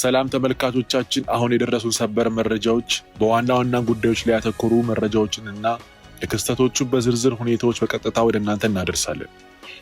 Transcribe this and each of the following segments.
ሰላም ተመልካቾቻችን፣ አሁን የደረሱ ሰበር መረጃዎች በዋና ዋና ጉዳዮች ላይ ያተኮሩ መረጃዎችንና የክስተቶቹን በዝርዝር ሁኔታዎች በቀጥታ ወደ እናንተ እናደርሳለን።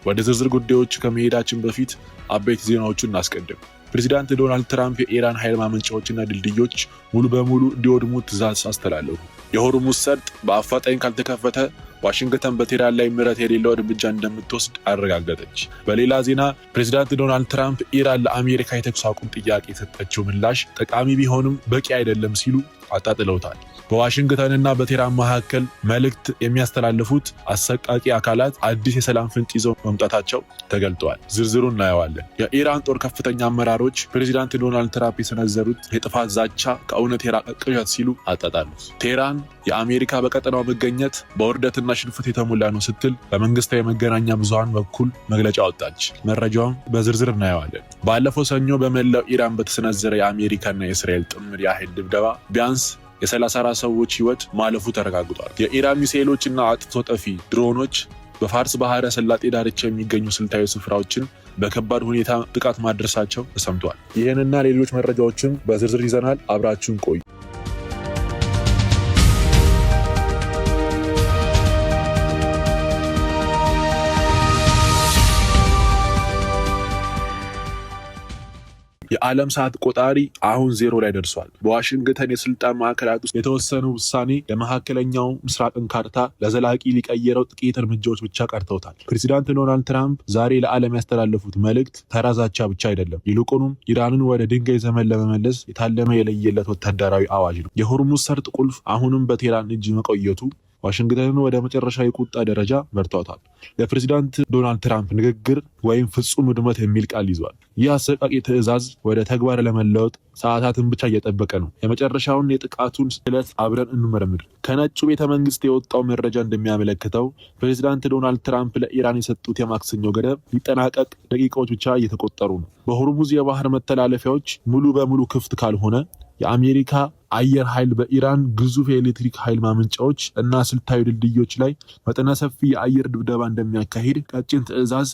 ወደ ዝርዝር ጉዳዮች ከመሄዳችን በፊት አበይት ዜናዎቹን እናስቀድም። ፕሬዚዳንት ዶናልድ ትራምፕ የኢራን ኃይል ማመንጫዎችና ድልድዮች ሙሉ በሙሉ እንዲወድሙ ትዕዛዝ አስተላለፉ። የሆርሙዝ ሰርጥ በአፋጣኝ ካልተከፈተ ዋሽንግተን በቴህራን ላይ ምህረት የሌለው እርምጃ እንደምትወስድ አረጋገጠች። በሌላ ዜና ፕሬዚዳንት ዶናልድ ትራምፕ ኢራን ለአሜሪካ የተኩስ አቁም ጥያቄ የሰጠችው ምላሽ ጠቃሚ ቢሆንም በቂ አይደለም ሲሉ አጣጥለውታል። በዋሽንግተንና በቴህራን መካከል መልእክት የሚያስተላልፉት አሰቃቂ አካላት አዲስ የሰላም ፍንጭ ይዘው መምጣታቸው ተገልጧል። ዝርዝሩን እናየዋለን። የኢራን ጦር ከፍተኛ አመራሮች ፕሬዚዳንት ዶናልድ ትራምፕ የሰነዘሩት የጥፋት ዛቻ ከእውነት የራቀ ቅዠት ሲሉ አጣጣሉት። ቴህራን የአሜሪካ በቀጠናው መገኘት በውርደትና ሽንፈት የተሞላ ነው ስትል በመንግስታዊ የመገናኛ ብዙሃን በኩል መግለጫ ወጣች። መረጃውን በዝርዝር እናየዋለን። ባለፈው ሰኞ በመላው ኢራን በተሰነዘረ የአሜሪካና የእስራኤል ጥምር የኃይል ድብደባ ቢያንስ የ34 ሰዎች ህይወት ማለፉ ተረጋግጧል። የኢራን ሚሳኤሎችና አጥፍቶ ጠፊ ድሮኖች በፋርስ ባህረ ሰላጤ ዳርቻ የሚገኙ ስልታዊ ስፍራዎችን በከባድ ሁኔታ ጥቃት ማድረሳቸው ተሰምቷል። ይህንና ሌሎች መረጃዎችን በዝርዝር ይዘናል። አብራችሁን ቆዩ። የዓለም ሰዓት ቆጣሪ አሁን 0 ላይ ደርሷል። በዋሽንግተን የስልጣን ማዕከላት ውስጥ የተወሰነው ውሳኔ የመካከለኛው ምስራቅን ካርታ ለዘላቂ ሊቀየረው ጥቂት እርምጃዎች ብቻ ቀርተውታል። ፕሬዚዳንት ዶናልድ ትራምፕ ዛሬ ለዓለም ያስተላለፉት መልእክት ተራ ዛቻ ብቻ አይደለም። ይልቁንም ኢራንን ወደ ድንጋይ ዘመን ለመመለስ የታለመ የለየለት ወታደራዊ አዋጅ ነው። የሆርሙዝ ሰርጥ ቁልፍ አሁንም በቴህራን እጅ መቆየቱ ዋሽንግተንን ወደ መጨረሻ የቁጣ ደረጃ መርቷታል። የፕሬዚዳንት ዶናልድ ትራምፕ ንግግር ወይም ፍጹም ውድመት የሚል ቃል ይዟል። ይህ አሰቃቂ ትዕዛዝ ወደ ተግባር ለመለወጥ ሰዓታትን ብቻ እየጠበቀ ነው። የመጨረሻውን የጥቃቱን ስለት አብረን እንመረምር። ከነጩ ቤተ መንግስት የወጣው መረጃ እንደሚያመለክተው ፕሬዚዳንት ዶናልድ ትራምፕ ለኢራን የሰጡት የማክሰኞ ገደብ ሊጠናቀቅ ደቂቃዎች ብቻ እየተቆጠሩ ነው። በሆርሙዝ የባህር መተላለፊያዎች ሙሉ በሙሉ ክፍት ካልሆነ የአሜሪካ አየር ኃይል በኢራን ግዙፍ የኤሌክትሪክ ኃይል ማመንጫዎች እና ስልታዊ ድልድዮች ላይ መጠነ ሰፊ የአየር ድብደባ እንደሚያካሂድ ቀጭን ትዕዛዝ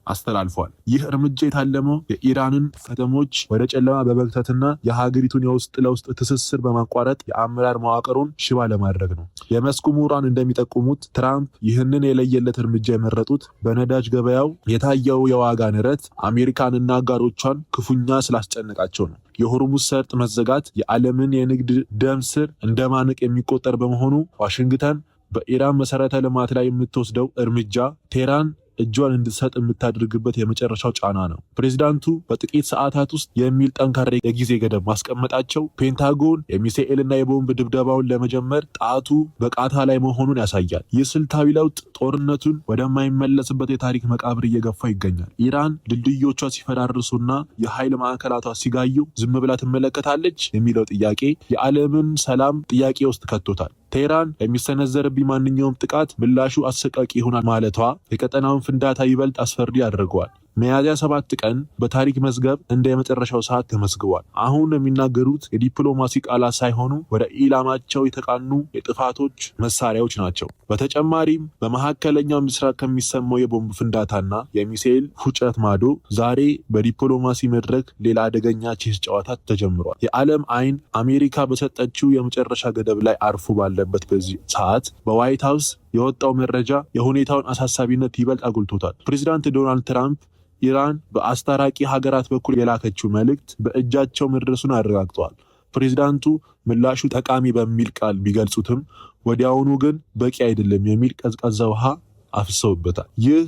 አስተላልፏል። ይህ እርምጃ የታለመው የኢራንን ከተሞች ወደ ጨለማ በመክተትና የሀገሪቱን የውስጥ ለውስጥ ትስስር በማቋረጥ የአመራር መዋቅሩን ሽባ ለማድረግ ነው። የመስኩ ምሁራን እንደሚጠቁሙት ትራምፕ ይህንን የለየለት እርምጃ የመረጡት በነዳጅ ገበያው የታየው የዋጋ ንረት አሜሪካንና አጋሮቿን ክፉኛ ስላስጨነቃቸው ነው። የሆርሙዝ ሰርጥ መዘጋት የዓለምን የንግድ ደም ስር እንደ ማነቅ የሚቆጠር በመሆኑ ዋሽንግተን በኢራን መሰረተ ልማት ላይ የምትወስደው እርምጃ ቴህራን እጇን እንድትሰጥ የምታደርግበት የመጨረሻው ጫና ነው። ፕሬዚዳንቱ በጥቂት ሰዓታት ውስጥ የሚል ጠንካራ የጊዜ ገደብ ማስቀመጣቸው ፔንታጎን የሚሳኤልና የቦምብ ድብደባውን ለመጀመር ጣቱ በቃታ ላይ መሆኑን ያሳያል። ይህ ስልታዊ ለውጥ ጦርነቱን ወደማይመለስበት የታሪክ መቃብር እየገፋ ይገኛል። ኢራን ድልድዮቿ ሲፈራርሱና የኃይል ማዕከላቷ ሲጋዩ ዝም ብላ ትመለከታለች የሚለው ጥያቄ የዓለምን ሰላም ጥያቄ ውስጥ ከቶታል። ቴህራን የሚሰነዘርብኝ ማንኛውም ጥቃት ምላሹ አሰቃቂ ይሆናል ማለቷ የቀጠናውን ፍንዳታ ይበልጥ አስፈሪ ያደርገዋል። ሚያዝያ 7 ቀን በታሪክ መዝገብ እንደ የመጨረሻው ሰዓት ተመዝግቧል። አሁን የሚናገሩት የዲፕሎማሲ ቃላት ሳይሆኑ ወደ ኢላማቸው የተቃኑ የጥፋቶች መሳሪያዎች ናቸው። በተጨማሪም በመካከለኛው ምስራቅ ከሚሰማው የቦምብ ፍንዳታና የሚሳኤል ፉጨት ማዶ ዛሬ በዲፕሎማሲ መድረክ ሌላ አደገኛ ቼስ ጨዋታ ተጀምሯል። የዓለም አይን አሜሪካ በሰጠችው የመጨረሻ ገደብ ላይ አርፎ ባለበት በዚህ ሰዓት በዋይት ሃውስ የወጣው መረጃ የሁኔታውን አሳሳቢነት ይበልጥ አጉልቶታል። ፕሬዚዳንት ዶናልድ ትራምፕ ኢራን በአስታራቂ ሀገራት በኩል የላከችው መልእክት በእጃቸው መድረሱን አረጋግጠዋል። ፕሬዚዳንቱ ምላሹ ጠቃሚ በሚል ቃል ቢገልጹትም ወዲያውኑ ግን በቂ አይደለም የሚል ቀዝቃዛ ውሃ አፍሰውበታል። ይህ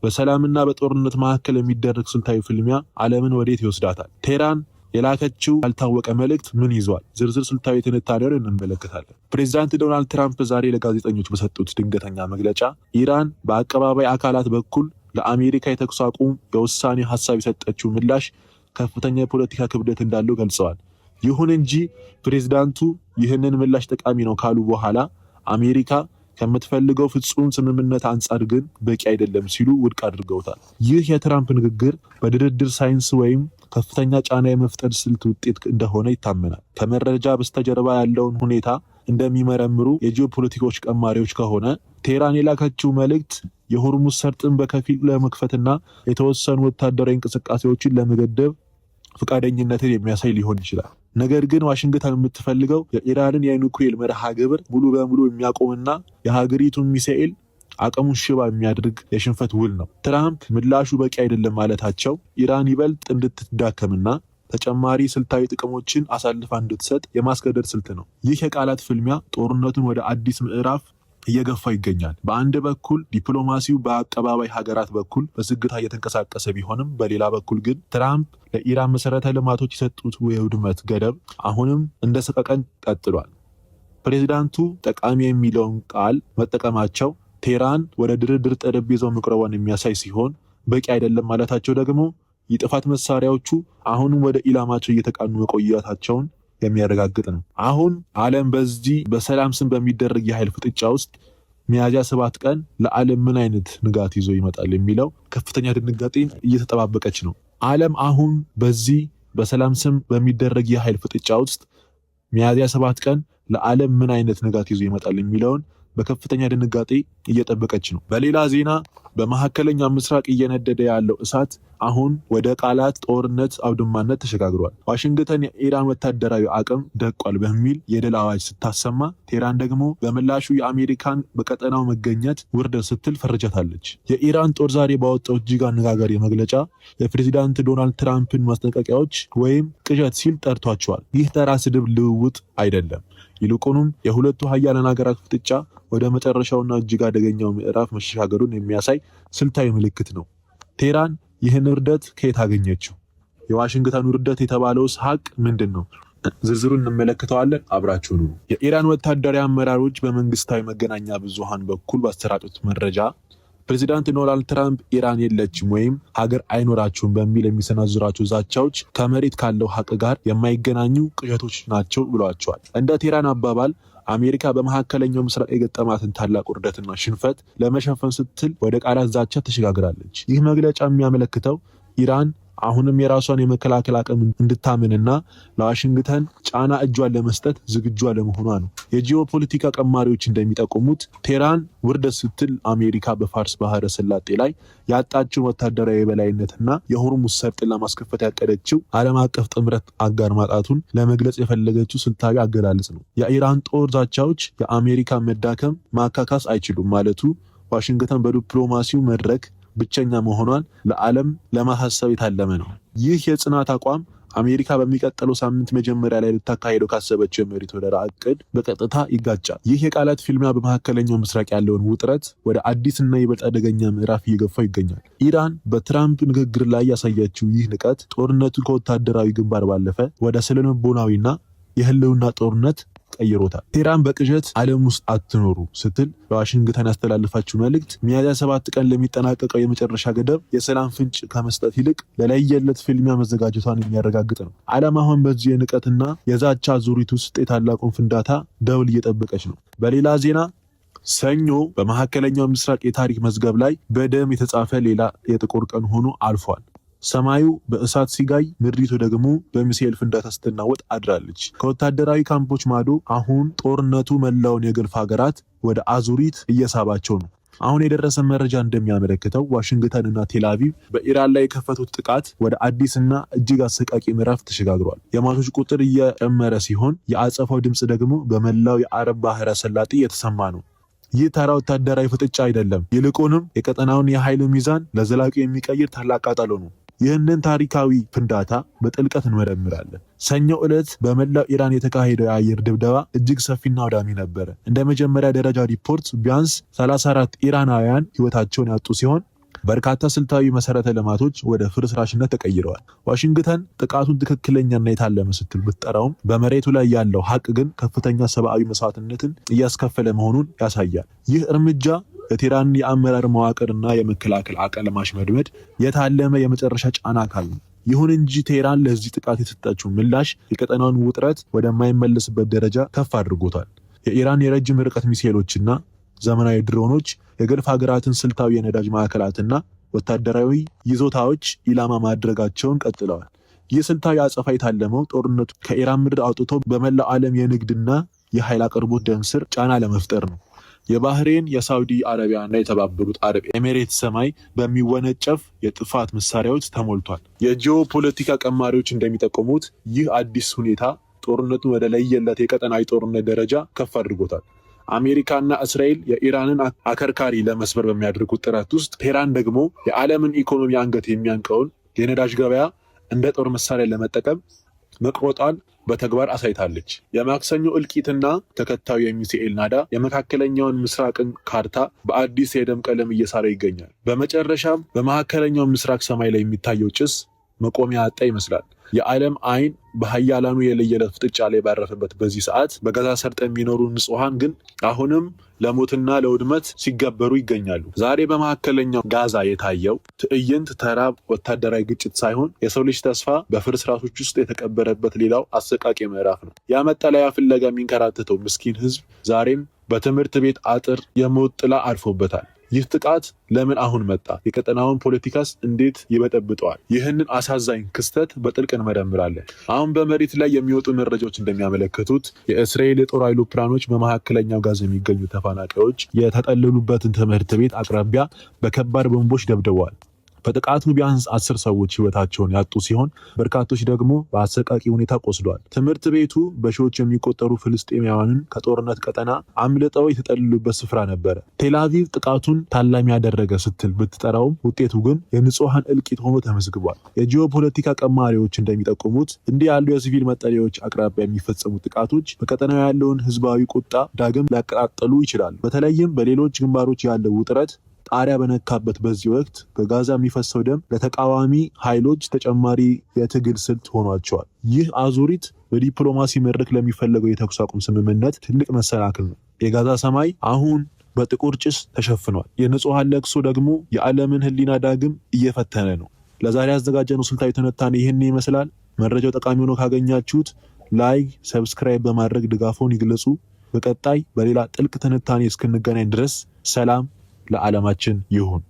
በሰላምና በጦርነት መካከል የሚደረግ ስልታዊ ፍልሚያ ዓለምን ወዴት ይወስዳታል? ቴህራን የላከችው ያልታወቀ መልእክት ምን ይዟል? ዝርዝር ስልታዊ ትንታኔውን እንመለከታለን። ፕሬዚዳንት ዶናልድ ትራምፕ ዛሬ ለጋዜጠኞች በሰጡት ድንገተኛ መግለጫ ኢራን በአቀባባይ አካላት በኩል ለአሜሪካ የተኩስ አቁም የውሳኔ ሀሳብ የሰጠችው ምላሽ ከፍተኛ የፖለቲካ ክብደት እንዳለው ገልጸዋል። ይሁን እንጂ ፕሬዚዳንቱ ይህንን ምላሽ ጠቃሚ ነው ካሉ በኋላ አሜሪካ ከምትፈልገው ፍጹም ስምምነት አንጻር ግን በቂ አይደለም ሲሉ ውድቅ አድርገውታል። ይህ የትራምፕ ንግግር በድርድር ሳይንስ ወይም ከፍተኛ ጫና የመፍጠር ስልት ውጤት እንደሆነ ይታመናል። ከመረጃ በስተጀርባ ያለውን ሁኔታ እንደሚመረምሩ የጂኦፖለቲካዎች ቀማሪዎች ከሆነ ቴህራን የላከችው መልእክት የሆርሙዝ ሰርጥን በከፊል ለመክፈትና የተወሰኑ ወታደራዊ እንቅስቃሴዎችን ለመገደብ ፈቃደኝነትን የሚያሳይ ሊሆን ይችላል። ነገር ግን ዋሽንግተን የምትፈልገው የኢራንን የኒውክሌር መርሃ ግብር ሙሉ በሙሉ የሚያቆምና የሀገሪቱን ሚሳኤል አቅሙን ሽባ የሚያደርግ የሽንፈት ውል ነው። ትራምፕ ምላሹ በቂ አይደለም ማለታቸው ኢራን ይበልጥ እንድትዳከምና ተጨማሪ ስልታዊ ጥቅሞችን አሳልፋ እንድትሰጥ የማስገደድ ስልት ነው። ይህ የቃላት ፍልሚያ ጦርነቱን ወደ አዲስ ምዕራፍ እየገፋ ይገኛል። በአንድ በኩል ዲፕሎማሲው በአቀባባይ ሀገራት በኩል በዝግታ እየተንቀሳቀሰ ቢሆንም በሌላ በኩል ግን ትራምፕ ለኢራን መሰረተ ልማቶች የሰጡት የውድመት ገደብ አሁንም እንደ ሰቀቀን ቀጥሏል። ፕሬዚዳንቱ ጠቃሚ የሚለውን ቃል መጠቀማቸው ቴህራን ወደ ድርድር ጠረጴዛው መቅረቧን የሚያሳይ ሲሆን በቂ አይደለም ማለታቸው ደግሞ የጥፋት መሳሪያዎቹ አሁንም ወደ ኢላማቸው እየተቃኑ መቆየታቸውን የሚያረጋግጥ ነው። አሁን ዓለም በዚህ በሰላም ስም በሚደረግ የኃይል ፍጥጫ ውስጥ ሚያዝያ 7 ቀን ለዓለም ምን አይነት ንጋት ይዞ ይመጣል የሚለው ከፍተኛ ድንጋጤን እየተጠባበቀች ነው። ዓለም አሁን በዚህ በሰላም ስም በሚደረግ የኃይል ፍጥጫ ውስጥ ሚያዝያ 7 ቀን ለዓለም ምን አይነት ንጋት ይዞ ይመጣል የሚለውን በከፍተኛ ድንጋጤ እየጠበቀች ነው። በሌላ ዜና በመካከለኛ ምስራቅ እየነደደ ያለው እሳት አሁን ወደ ቃላት ጦርነት አውድማነት ተሸጋግሯል። ዋሽንግተን የኢራን ወታደራዊ አቅም ደቋል በሚል የድል አዋጅ ስታሰማ፣ ቴህራን ደግሞ በምላሹ የአሜሪካን በቀጠናው መገኘት ውርደት ስትል ፈርጀታለች። የኢራን ጦር ዛሬ ባወጣው እጅግ አነጋጋሪ መግለጫ የፕሬዚዳንት ዶናልድ ትራምፕን ማስጠንቀቂያዎች ወይም ቅዠት ሲል ጠርቷቸዋል። ይህ ተራ ስድብ ልውውጥ አይደለም። ይልቁንም የሁለቱ ሀያላን ሀገራት ፍጥጫ ወደ መጨረሻውና እጅግ አደገኛው ምዕራፍ መሸጋገሩን የሚያሳይ ስልታዊ ምልክት ነው። ቴህራን ይህን ውርደት ከየት አገኘችው? የዋሽንግተን ውርደት የተባለውስ ሀቅ ምንድን ነው? ዝርዝሩን እንመለከተዋለን። አብራችሁን ሁኑ። የኢራን ወታደራዊ አመራሮች በመንግስታዊ መገናኛ ብዙሃን በኩል ባሰራጩት መረጃ ፕሬዚዳንት ዶናልድ ትራምፕ ኢራን የለችም ወይም ሀገር አይኖራችሁም በሚል የሚሰነዝሯቸው ዛቻዎች ከመሬት ካለው ሀቅ ጋር የማይገናኙ ቅዠቶች ናቸው ብሏቸዋል። እንደ ቴህራን አባባል አሜሪካ በመካከለኛው ምስራቅ የገጠማትን ታላቅ ውርደትና ሽንፈት ለመሸፈን ስትል ወደ ቃላት ዛቻ ተሸጋግራለች። ይህ መግለጫ የሚያመለክተው ኢራን አሁንም የራሷን የመከላከል አቅም እንድታምንና ለዋሽንግተን ጫና እጇን ለመስጠት ዝግጁ ለመሆኗ ነው። የጂኦፖለቲካ ቀማሪዎች እንደሚጠቁሙት ቴህራን ውርደት ስትል አሜሪካ በፋርስ ባህረ ሰላጤ ላይ ያጣችውን ወታደራዊ የበላይነትና የሆርሙዝ ሰርጥን ለማስከፈት ያቀደችው ዓለም አቀፍ ጥምረት አጋር ማጣቱን ለመግለጽ የፈለገችው ስልታዊ አገላለጽ ነው። የኢራን ጦር ዛቻዎች የአሜሪካ መዳከም ማካካስ አይችሉም ማለቱ ዋሽንግተን በዲፕሎማሲው መድረክ ብቸኛ መሆኗን ለዓለም ለማሳሰብ የታለመ ነው። ይህ የጽናት አቋም አሜሪካ በሚቀጥለው ሳምንት መጀመሪያ ላይ ልታካሄደው ካሰበችው የመሬት ወረራ እቅድ በቀጥታ ይጋጫል። ይህ የቃላት ፊልሚያ በመካከለኛው ምስራቅ ያለውን ውጥረት ወደ አዲስና ይበልጥ አደገኛ ምዕራፍ እየገፋው ይገኛል። ኢራን በትራምፕ ንግግር ላይ ያሳየችው ይህ ንቀት ጦርነቱን ከወታደራዊ ግንባር ባለፈ ወደ ስነልቦናዊና የህልውና ጦርነት ቀይሮታል። ቴህራን በቅዠት ዓለም ውስጥ አትኖሩ ስትል በዋሽንግተን ያስተላልፋችው መልእክት ሚያዝያ 7 ቀን ለሚጠናቀቀው የመጨረሻ ገደብ የሰላም ፍንጭ ከመስጠት ይልቅ ለለየለት ፍልሚያ መዘጋጀቷን የሚያረጋግጥ ነው። ዓለም አሁን በዚህ የንቀትና የዛቻ ዙሪት ውስጥ የታላቁን ፍንዳታ ደውል እየጠበቀች ነው። በሌላ ዜና ሰኞ በመካከለኛው ምስራቅ የታሪክ መዝገብ ላይ በደም የተጻፈ ሌላ የጥቁር ቀን ሆኖ አልፏል። ሰማዩ በእሳት ሲጋይ፣ ምድሪቱ ደግሞ በሚሳኤል ፍንዳታ ስትናወጥ አድራለች። ከወታደራዊ ካምፖች ማዶ አሁን ጦርነቱ መላውን የገልፍ ሀገራት ወደ አዙሪት እየሳባቸው ነው። አሁን የደረሰ መረጃ እንደሚያመለክተው ዋሽንግተን እና ቴልአቪቭ በኢራን ላይ የከፈቱት ጥቃት ወደ አዲስና እጅግ አሰቃቂ ምዕራፍ ተሸጋግሯል። የሟቾች ቁጥር እየጨመረ ሲሆን የአጸፋው ድምፅ ደግሞ በመላው የአረብ ባህረ ሰላጤ እየተሰማ ነው። ይህ ተራ ወታደራዊ ፍጥጫ አይደለም፣ ይልቁንም የቀጠናውን የኃይል ሚዛን ለዘላቂ የሚቀይር ታላቅ ቃጠሎ ነው። ይህንን ታሪካዊ ፍንዳታ በጥልቀት እንመረምራለን። ሰኞ ዕለት በመላው ኢራን የተካሄደው የአየር ድብደባ እጅግ ሰፊና አውዳሚ ነበረ። እንደ መጀመሪያ ደረጃ ሪፖርት ቢያንስ 34 ኢራናውያን ሕይወታቸውን ያጡ ሲሆን በርካታ ስልታዊ መሰረተ ልማቶች ወደ ፍርስራሽነት ተቀይረዋል። ዋሽንግተን ጥቃቱን ትክክለኛና የታለመ ስትል ብትጠራውም በመሬቱ ላይ ያለው ሀቅ ግን ከፍተኛ ሰብአዊ መስዋዕትነትን እያስከፈለ መሆኑን ያሳያል። ይህ እርምጃ የቴህራን የአመራር መዋቅርና የመከላከል አቅም ለማሽመድመድ የታለመ የመጨረሻ ጫና አካል ነው። ይሁን እንጂ ቴህራን ለዚህ ጥቃት የሰጠችው ምላሽ የቀጠናውን ውጥረት ወደማይመለስበት ደረጃ ከፍ አድርጎታል። የኢራን የረጅም ርቀት ሚሳኤሎችና ዘመናዊ ድሮኖች የገልፍ ሀገራትን ስልታዊ የነዳጅ ማዕከላትና ወታደራዊ ይዞታዎች ኢላማ ማድረጋቸውን ቀጥለዋል። ይህ ስልታዊ አጸፋ የታለመው ጦርነቱ ከኢራን ምድር አውጥቶ በመላው ዓለም የንግድና የኃይል አቅርቦት ደም ስር ጫና ለመፍጠር ነው። የባህሬን፣ የሳውዲ አረቢያና የተባበሩት አረብ ኤሚሬትስ ሰማይ በሚወነጨፍ የጥፋት መሳሪያዎች ተሞልቷል። የጂኦ ፖለቲካ ቀማሪዎች እንደሚጠቁሙት ይህ አዲስ ሁኔታ ጦርነቱን ወደ ለየለት የቀጠናዊ ጦርነት ደረጃ ከፍ አድርጎታል። አሜሪካና እስራኤል የኢራንን አከርካሪ ለመስበር በሚያደርጉት ጥረት ውስጥ ቴህራን ደግሞ የዓለምን ኢኮኖሚ አንገት የሚያንቀውን የነዳጅ ገበያ እንደ ጦር መሳሪያ ለመጠቀም መቁረጧን በተግባር አሳይታለች። የማክሰኞ እልቂትና ተከታዩ የሚሳኤል ናዳ የመካከለኛውን ምስራቅን ካርታ በአዲስ የደም ቀለም እየሳለ ይገኛል። በመጨረሻም በመካከለኛው ምስራቅ ሰማይ ላይ የሚታየው ጭስ መቆሚያ አጣ ይመስላል። የዓለም አይን በሀያላኑ የለየለት ፍጥጫ ላይ ባረፈበት በዚህ ሰዓት በጋዛ ሰርጥ የሚኖሩ ንጹሐን ግን አሁንም ለሞትና ለውድመት ሲገበሩ ይገኛሉ። ዛሬ በመካከለኛው ጋዛ የታየው ትዕይንት ተራ ወታደራዊ ግጭት ሳይሆን የሰው ልጅ ተስፋ በፍርስራሾች ውስጥ የተቀበረበት ሌላው አሰቃቂ ምዕራፍ ነው። ያ መጠለያ ፍለጋ የሚንከራተተው ምስኪን ሕዝብ ዛሬም በትምህርት ቤት አጥር የሞት ጥላ አልፎበታል። ይህ ጥቃት ለምን አሁን መጣ? የቀጠናውን ፖለቲካስ እንዴት ይበጠብጠዋል? ይህንን አሳዛኝ ክስተት በጥልቅ እንመረምራለን። አሁን በመሬት ላይ የሚወጡ መረጃዎች እንደሚያመለክቱት የእስራኤል የጦር አውሮፕላኖች በመካከለኛው ጋዛ የሚገኙ ተፈናቃዮች የተጠለሉበትን ትምህርት ቤት አቅራቢያ በከባድ ቦምቦች ደብድበዋል። በጥቃቱ ቢያንስ 10 ሰዎች ህይወታቸውን ያጡ ሲሆን በርካቶች ደግሞ በአሰቃቂ ሁኔታ ቆስለዋል። ትምህርት ቤቱ በሺዎች የሚቆጠሩ ፍልስጤማውያንን ከጦርነት ቀጠና አምልጠው የተጠለሉበት ስፍራ ነበረ። ቴልአቪቭ ጥቃቱን ታላሚ ያደረገ ስትል ብትጠራውም ውጤቱ ግን የንጹሐን እልቂት ሆኖ ተመዝግቧል። የጂኦፖለቲካ ቀማሪዎች እንደሚጠቁሙት እንዲህ ያሉ የሲቪል መጠለያዎች አቅራቢያ የሚፈጸሙ ጥቃቶች በቀጠናው ያለውን ህዝባዊ ቁጣ ዳግም ሊያቀጣጥሉ ይችላሉ። በተለይም በሌሎች ግንባሮች ያለው ውጥረት ጣሪያ በነካበት በዚህ ወቅት በጋዛ የሚፈሰው ደም ለተቃዋሚ ኃይሎች ተጨማሪ የትግል ስልት ሆኗቸዋል። ይህ አዙሪት በዲፕሎማሲ መድረክ ለሚፈለገው የተኩስ አቁም ስምምነት ትልቅ መሰናክል ነው። የጋዛ ሰማይ አሁን በጥቁር ጭስ ተሸፍኗል። የንጹሐን ለቅሶ ደግሞ የዓለምን ህሊና ዳግም እየፈተነ ነው። ለዛሬ ያዘጋጀነው ስልታዊ ትንታኔ ይህን ይመስላል። መረጃው ጠቃሚ ሆኖ ካገኛችሁት ላይክ፣ ሰብስክራይብ በማድረግ ድጋፎን ይግለጹ። በቀጣይ በሌላ ጥልቅ ትንታኔ እስክንገናኝ ድረስ ሰላም ለዓለማችን ይሁን።